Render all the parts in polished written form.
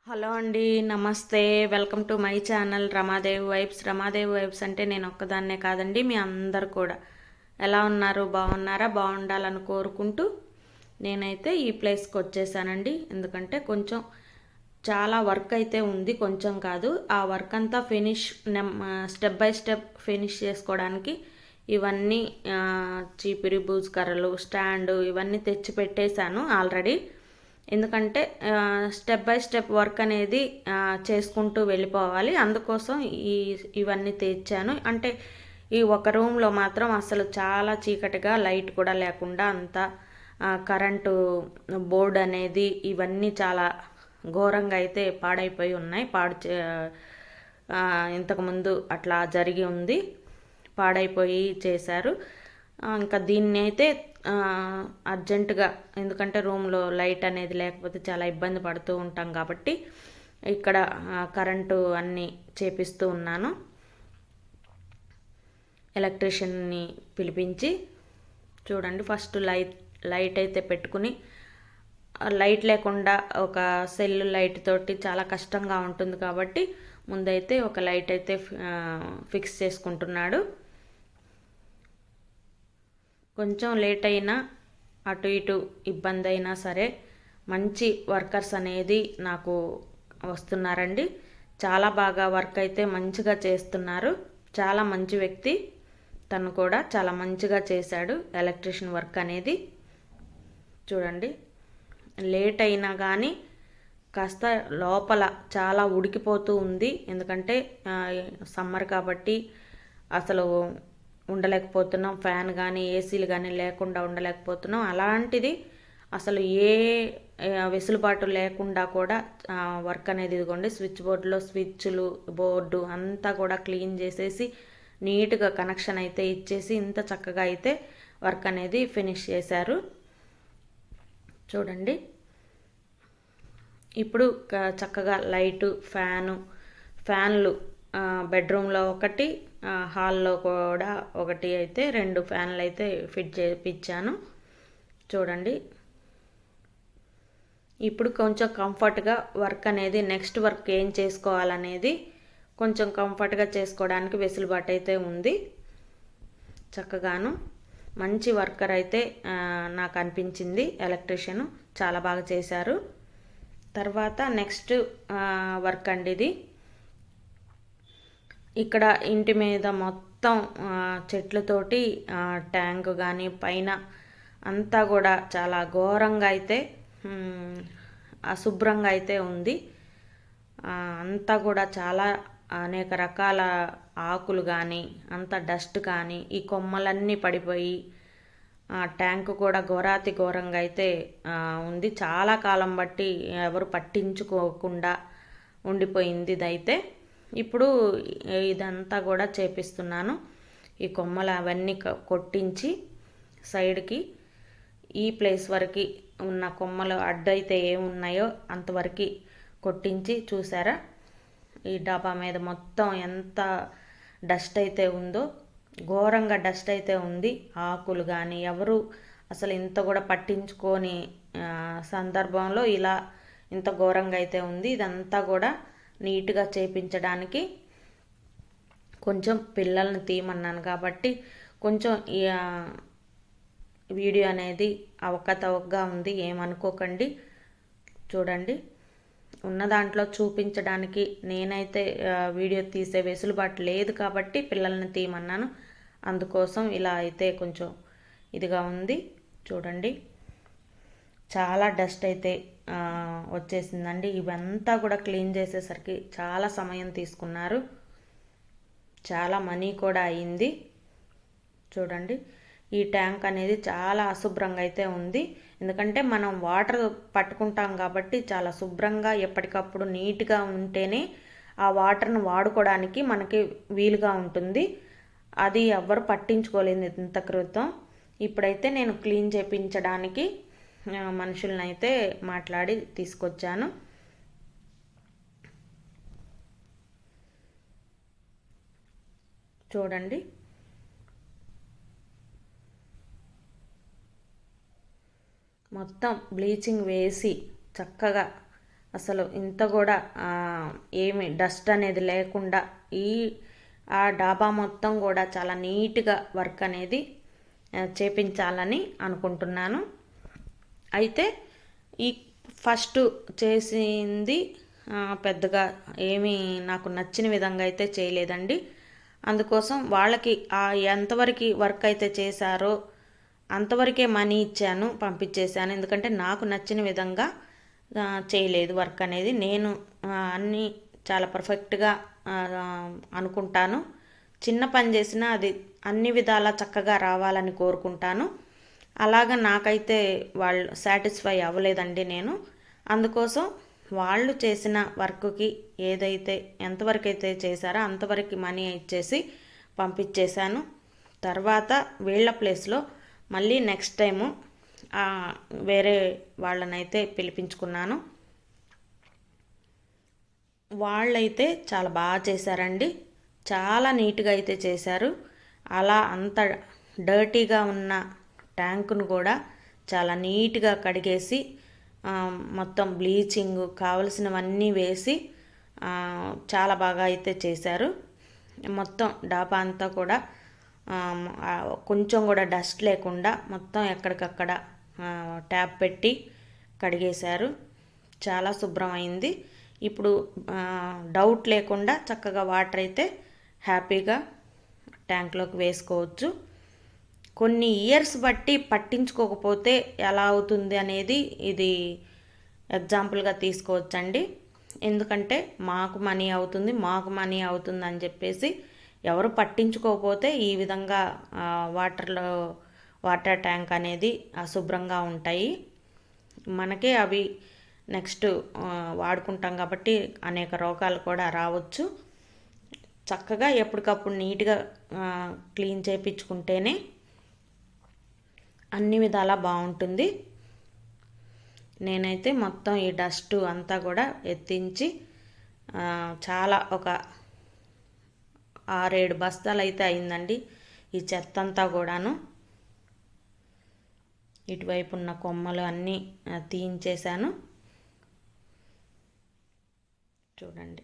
Hello అండి, నమస్తే. Welcome to my channel Ramadevi vibes. Ramadevi vibes అంటే నేను ఒక్కదాన్నే కాదండి, మీ అందరు కూడా ఎలా ఉన్నారు? బాగున్నారా? బాగుండాలని కోరుకుంటూ నేనైతే ఈ ప్లేస్కి వచ్చేసానండి. ఎందుకంటే కొంచెం చాలా వర్క్ అయితే ఉంది, కొంచెం కాదు. ఆ వర్క్ అంతా స్టెప్ బై స్టెప్ ఫినిష్ చేసుకోవడానికి ఇవన్నీ చీపిరి బూజుకర్రలు, స్టాండు ఇవన్నీ తెచ్చి పెట్టేశాను ఆల్రెడీ. ఎందుకంటే స్టెప్ బై స్టెప్ వర్క్ అనేది చేసుకుంటూ వెళ్ళిపోవాలి. అందుకోసం ఇవన్నీ తెచ్చాను. అంటే ఈ ఒక రూమ్లో మాత్రం అసలు చాలా చీకటిగా, లైట్ కూడా లేకుండా అంతా కరెంటు బోర్డు అనేది ఇవన్నీ చాలా ఘోరంగా అయితే పాడైపోయి ఉన్నాయి. ఇంతకుముందు అట్లా జరిగి ఉంది, పాడైపోయి చేశారు. ఇంకా దీన్ని అయితే అర్జెంటుగా, ఎందుకంటే రూమ్లో లైట్ అనేది లేకపోతే చాలా ఇబ్బంది పడుతూ ఉంటాం కాబట్టి ఇక్కడ కరెంటు అన్నీ చేపిస్తూ ఉన్నాను. ఎలక్ట్రీషియన్ని పిలిపించి చూడండి, ఫస్ట్ లైట్ అయితే పెట్టుకుని, లైట్ లేకుండా ఒక సెల్ లైట్ తోటి చాలా కష్టంగా ఉంటుంది కాబట్టి ముందైతే ఒక లైట్ అయితే ఫిక్స్ చేసుకుంటున్నాడు. కొంచెం లేట్ అయినా, అటు ఇటు ఇబ్బంది అయినా సరే మంచి వర్కర్స్ అనేది నాకు వస్తున్నారండి. చాలా బాగా వర్క్ అయితే మంచిగా చేస్తున్నారు. చాలా మంచి వ్యక్తి, తను కూడా చాలా మంచిగా చేశాడు ఎలక్ట్రీషియన్ వర్క్ అనేది. చూడండి, లేట్ అయినా కానీ కాస్త లోపల చాలా ఉడికిపోతూ ఉంది. ఎందుకంటే సమ్మర్ కాబట్టి అసలు ఉండలేకపోతున్నాం. ఫ్యాన్ కానీ ఏసీలు కానీ లేకుండా ఉండలేకపోతున్నాం. అలాంటిది అసలు ఏ వెసులుబాటు లేకుండా కూడా వర్క్ అనేది, ఇదిగోండి స్విచ్ బోర్డులో స్విచ్లు, బోర్డు అంతా కూడా క్లీన్ చేసేసి నీట్గా కనెక్షన్ అయితే ఇచ్చేసి ఇంత చక్కగా అయితే వర్క్ అనేది ఫినిష్ చేశారు. చూడండి, ఇప్పుడు చక్కగా లైటు, ఫ్యాన్లు బెడ్రూమ్లో ఒకటి, హాల్లో కూడా ఒకటి అయితే 2 ఫ్యాన్లు అయితే ఫిట్ చేయించాను. చూడండి, ఇప్పుడు కొంచెం కంఫర్ట్గా వర్క్ అనేది, నెక్స్ట్ వర్క్ ఏం చేసుకోవాలనేది కొంచెం కంఫర్ట్గా చేసుకోవడానికి వెసులుబాటు అయితే ఉంది. చక్కగాను మంచి వర్కర్ అయితే నాకు అనిపించింది. ఎలక్ట్రీషియన్ చాలా బాగా చేశారు. తర్వాత నెక్స్ట్ వర్క్ అండి ఇది. ఇక్కడ ఇంటి మీద మొత్తం చెట్లతోటి ట్యాంకు కానీ పైన అంతా కూడా చాలా ఘోరంగా అయితే అశుభ్రంగా అయితే ఉంది. అంతా కూడా చాలా అనేక రకాల ఆకులు కానీ, అంత డస్ట్ కానీ, ఈ కొమ్మలన్నీ పడిపోయి ట్యాంకు కూడా ఘోరంగా అయితే ఉంది. చాలా కాలం బట్టి ఎవరు పట్టించుకోకుండా ఉండిపోయింది ఇదైతే. ఇప్పుడు ఇదంతా కూడా చేపిస్తున్నాను. ఈ కొమ్మలు అవన్నీ కొట్టించి సైడ్కి ఈ ప్లేస్ వరకు ఉన్న కొమ్మలు అడ్డైతే ఏమున్నాయో అంతవరకు కొట్టించి, చూసారా ఈ డాబా మీద మొత్తం ఎంత డస్ట్ అయితే ఉందో, ఘోరంగా డస్ట్ అయితే ఉంది. ఆకులు కానీ ఎవరు అసలు ఇంత కూడా పట్టించుకొని సందర్భంలో ఇలా ఇంత ఘోరంగా అయితే ఉంది. ఇదంతా కూడా నీట్గా చేయించడానికి కొంచెం పిల్లల్ని తీయమన్నాను కాబట్టి కొంచెం వీడియో అనేది అవకతవకగా ఉంది, ఏమనుకోకండి. చూడండి, ఉన్న దాంట్లో చూపించడానికి నేనైతే వీడియో తీసే వెసులుబాటు లేదు కాబట్టి పిల్లల్ని తీయమన్నాను. అందుకోసం ఇలా అయితే కొంచెం ఇదిగా ఉంది. చూడండి, చాలా డస్ట్ అయితే వచ్చేసిందండి. ఇవంతా కూడా క్లీన్ చేసేసరికి చాలా సమయం తీసుకున్నారు, చాలా మనీ కూడా అయింది. చూడండి, ఈ ట్యాంక్ అనేది చాలా అశుభ్రంగా అయితే ఉంది. ఎందుకంటే మనం వాటర్ పట్టుకుంటాం కాబట్టి చాలా శుభ్రంగా ఎప్పటికప్పుడు నీట్గా ఉంటేనే ఆ వాటర్ను వాడుకోవడానికి మనకి వీలుగా ఉంటుంది. అది ఎవ్వరు పట్టించుకోలేదు ఇంత క్రితం. ఇప్పుడైతే నేను క్లీన్ చేయించడానికి మనుషులను అయితే మాట్లాడి తీసుకొచ్చాను. చూడండి, మొత్తం బ్లీచింగ్ వేసి చక్కగా అసలు ఇంత కూడా ఏమి డస్ట్ అనేది లేకుండా ఆ డాబా మొత్తం కూడా చాలా నీట్గా వర్క్ అనేది చేపించాలని అనుకుంటున్నాను. అయితే ఈ ఫస్ట్ చేసింది పెద్దగా ఏమీ నాకు నచ్చిన విధంగా అయితే చేయలేదండి. అందుకోసం వాళ్ళకి ఎంతవరకు వర్క్ అయితే చేశారో అంతవరకే మనీ ఇచ్చాను, పంపించేశాను. ఎందుకంటే నాకు నచ్చిన విధంగా చేయలేదు వర్క్ అనేది. నేను అన్నీ చాలా పర్ఫెక్ట్గా అనుకుంటాను. చిన్న పని చేసినా అది అన్ని విధాలా చక్కగా రావాలని కోరుకుంటాను. అలాగ నాకైతే వాళ్ళు సాటిస్ఫై అవ్వలేదండి నేను. అందుకోసం వాళ్ళు చేసిన వర్క్కి ఏదైతే ఎంతవరకు అయితే చేశారో అంతవరకు మనీ ఇచ్చేసి పంపించేశాను. తర్వాత వీళ్ళ ప్లేస్లో మళ్ళీ నెక్స్ట్ టైము వేరే వాళ్ళనైతే పిలిపించుకున్నాను. వాళ్ళైతే చాలా బాగా చేశారండి. చాలా నీట్గా అయితే చేశారు. అలా అంత డర్టీగా ఉన్న ట్యాంకును కూడా చాలా నీట్గా కడిగేసి మొత్తం బ్లీచింగ్ కావలసినవన్నీ వేసి చాలా బాగా అయితే చేశారు. మొత్తం డాబా అంతా కూడా కొంచెం కూడా డస్ట్ లేకుండా మొత్తం ఎక్కడికక్కడ ట్యాప్ పెట్టి కడిగేశారు. చాలా శుభ్రం అయింది. ఇప్పుడు డౌట్ లేకుండా చక్కగా వాటర్ అయితే హ్యాపీగా ట్యాంక్లోకి వేసుకోవచ్చు. కొన్ని ఇయర్స్ బట్టి పట్టించుకోకపోతే ఎలా అవుతుంది అనేది ఇది ఎగ్జాంపుల్గా తీసుకోవచ్చండి. ఎందుకంటే మాకు మనీ అవుతుంది అని చెప్పేసి ఎవరు పట్టించుకోకపోతే ఈ విధంగా వాటర్ ట్యాంక్ అనేది అశుభ్రంగా ఉంటాయి. మనకే అవి నెక్స్ట్ వాడుకుంటాం కాబట్టి అనేక రోగాలు కూడా రావచ్చు. చక్కగా ఎప్పటికప్పుడు నీట్గా క్లీన్ చేయించుకుంటేనే అన్ని విధాలా బాగుంటుంది. నేనైతే మొత్తం ఈ డస్ట్ అంతా కూడా ఎత్తించి చాలా ఒక 6-7 బస్తాలు అయితే అయిందండి ఈ చెత్త అంతా కూడాను. ఇటువైపు ఉన్న కొమ్మలు అన్నీ తీయించేశాను. చూడండి.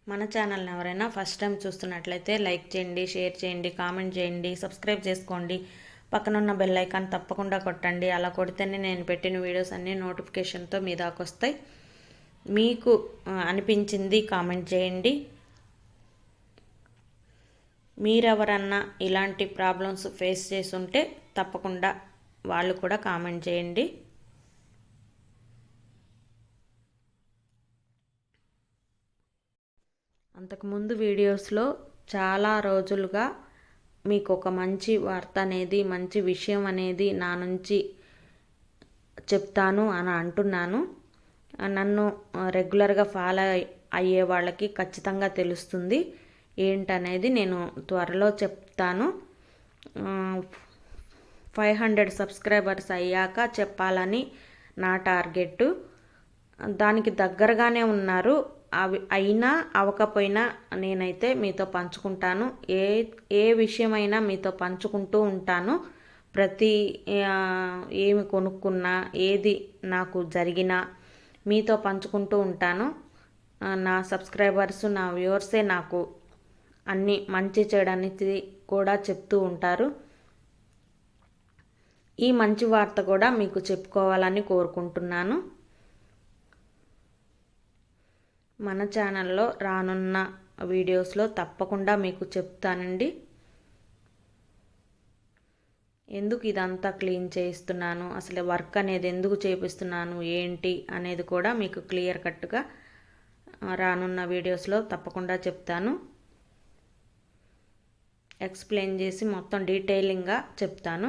మన ఛానల్ని ఎవరైనా ఫస్ట్ టైం చూస్తున్నట్లయితే లైక్ చేయండి, షేర్ చేయండి, కామెంట్ చేయండి, సబ్స్క్రైబ్ చేసుకోండి. పక్కనున్న బెల్ ఐకాన్ తప్పకుండా కొట్టండి. అలా కొడితేనే నేను పెట్టిన వీడియోస్ అన్నీ నోటిఫికేషన్తో మీ దాకా వస్తాయి. మీకు అనిపించింది కామెంట్ చేయండి. మీరెవరన్నా ఇలాంటి ప్రాబ్లమ్స్ ఫేస్ చేసి ఉంటే తప్పకుండా వాళ్ళు కూడా కామెంట్ చేయండి. అంతకుముందు వీడియోస్లో చాలా రోజులుగా మీకు ఒక మంచి వార్త అనేది, మంచి విషయం అనేది నా నుంచి చెప్తాను అని అంటున్నాను. నన్ను రెగ్యులర్గా ఫాలో అయ్యే వాళ్ళకి ఖచ్చితంగా తెలుస్తుంది ఏంటనేది. నేను త్వరలో చెప్తాను. 500 సబ్స్క్రైబర్స్ అయ్యాక చెప్పాలని నా టార్గెట్. దానికి దగ్గరగానే ఉన్నారు. అవి అయినా అవ్వకపోయినా నేనైతే మీతో పంచుకుంటాను. ఏ విషయమైనా మీతో పంచుకుంటూ ఉంటాను. ప్రతి ఏమి కొనుక్కున్నా, ఏది నాకు జరిగినా మీతో పంచుకుంటూ ఉంటాను. నా సబ్స్క్రైబర్స్, నా వ్యూవర్సే నాకు అన్నీ మంచి చేయడానికి కూడా చెప్తూ ఉంటారు. ఈ మంచి వార్త కూడా మీకు చెప్పుకోవాలని కోరుకుంటున్నాను. మన ఛానల్లో రానున్న వీడియోస్లో తప్పకుండా మీకు చెప్తానండి. ఎందుకు ఇదంతా క్లీన్ చేయిస్తున్నాను, అసలు వర్క్ అనేది ఎందుకు చేపిస్తున్నాను ఏంటి అనేది కూడా మీకు క్లియర్ కట్గా రానున్న వీడియోస్లో తప్పకుండా చెప్తాను. ఎక్స్ప్లెయిన్ చేసి మొత్తం డీటెయిలింగ్గా చెప్తాను.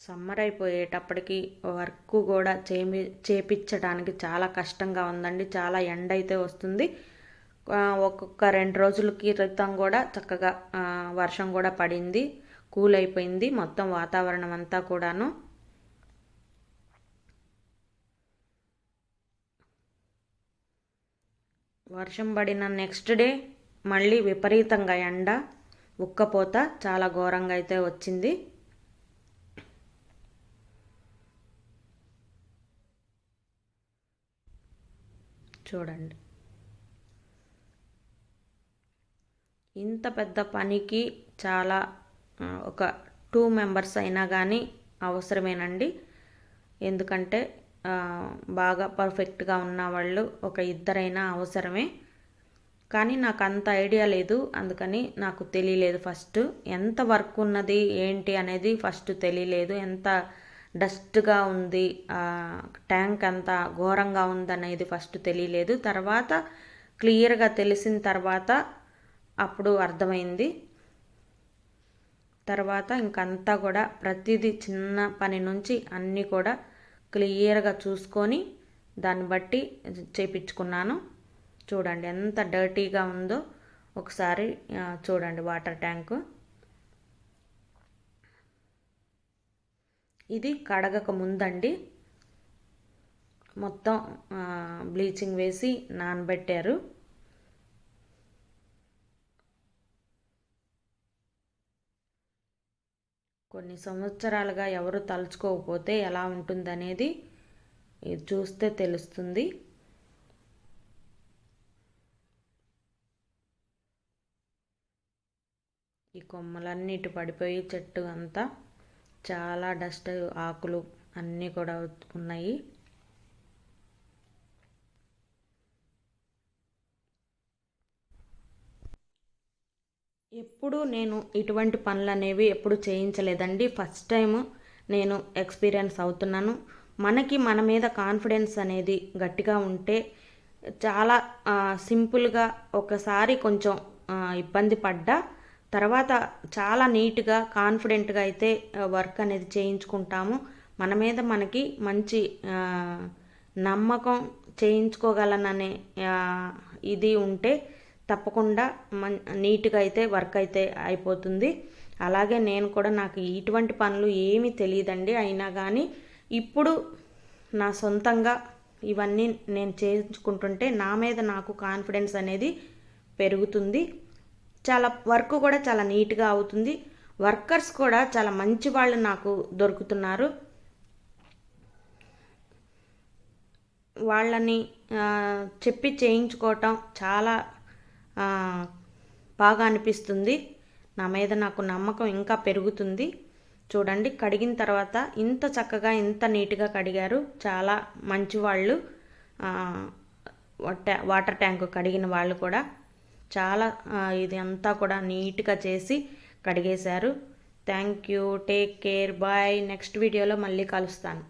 సమ్మర్ అయిపోయేటప్పటికి వర్క్ కూడా చేపించడానికి చాలా కష్టంగా ఉందండి. చాలా ఎండ అయితే వస్తుంది. ఒక్కొక్క 2 రోజుల క్రితం కూడా చక్కగా వర్షం కూడా పడింది, కూల్ అయిపోయింది మొత్తం వాతావరణం అంతా కూడాను. వర్షం పడిన నెక్స్ట్ డే మళ్ళీ విపరీతంగా ఎండ, ఉక్కపోత చాలా ఘోరంగా అయితే వచ్చింది. చూడండి, ఇంత పెద్ద పనికి చాలా ఒక 2 మెంబర్స్ అయినా కానీ అవసరమేనండి. ఎందుకంటే బాగా పర్ఫెక్ట్గా ఉన్న వాళ్ళు ఒక ఇద్దరైనా అవసరమే. కానీ నాకు అంత ఐడియా లేదు, అందుకని నాకు తెలియలేదు. ఫస్ట్ ఎంత వర్క్ ఉన్నది ఏంటి అనేది ఫస్ట్ తెలియలేదు. ఎంత డస్ట్గా ఉంది, ట్యాంక్ అంత ఘోరంగా ఉందనేది ఫస్ట్ తెలియలేదు. తర్వాత క్లియర్గా తెలిసిన తర్వాత అప్పుడు అర్థమైంది. తర్వాత ఇంకంతా కూడా ప్రతిదీ చిన్న పని నుంచి అన్నీ కూడా క్లియర్గా చూసుకొని దాన్ని బట్టి చేపించుకున్నాను. చూడండి ఎంత డర్టీగా ఉందో ఒకసారి చూడండి. వాటర్ ట్యాంకు ఇది కడగక ముందండి. మొత్తం బ్లీచింగ్ వేసి నానబెట్టారు. కొన్ని సంవత్సరాలుగా ఎవరు తలుచుకోకపోతే ఎలా ఉంటుందనేది చూస్తే తెలుస్తుంది. ఈ కొమ్మలన్నీ ఇటు పడిపోయి చెట్టు అంతా చాలా డస్ట్, ఆకులు అన్నీ కూడా ఉన్నాయి. ఎప్పుడు నేను ఇటువంటి పనులు అనేవి ఎప్పుడు చేయించలేదండి. ఫస్ట్ టైం నేను ఎక్స్పీరియన్స్ అవుతున్నాను. మనకి మన మీద కాన్ఫిడెన్స్ అనేది గట్టిగా ఉంటే చాలా సింపుల్గా, ఒకసారి కొంచెం ఇబ్బంది పడ్డా తర్వాత చాలా నీట్గా కాన్ఫిడెంట్గా అయితే వర్క్ అనేది చేయించుకుంటాము. మన మీద మనకి మంచి నమ్మకం, చేయించుకోగలననే ఇది ఉంటే తప్పకుండా నీట్గా అయితే వర్క్ అయితే అయిపోతుంది. అలాగే నేను కూడా నాకు ఇటువంటి పనులు ఏమీ తెలియదండి. అయినా కానీ ఇప్పుడు నా సొంతంగా ఇవన్నీ నేను చేయించుకుంటుంటే నా మీద నాకు కాన్ఫిడెన్స్ అనేది పెరుగుతుంది. చాలా వర్క్ కూడా చాలా నీట్గా అవుతుంది. వర్కర్స్ కూడా చాలా మంచి వాళ్ళు నాకు దొరుకుతున్నారు. వాళ్ళని చెప్పి చేయించుకోవటం చాలా బాగా అనిపిస్తుంది. నా మీద నాకు నమ్మకం ఇంకా పెరుగుతుంది. చూడండి, కడిగిన తర్వాత ఇంత చక్కగా ఇంత నీట్గా కడిగారు. చాలా మంచి వాళ్ళు. వాటర్ ట్యాంకు కడిగిన వాళ్ళు కూడా చాలా ఇది అంతా కూడా నీట్గా చేసి కడిగేశారు. Thank you, take care, bye. Next వీడియోలో మళ్ళీ కలుస్తాను.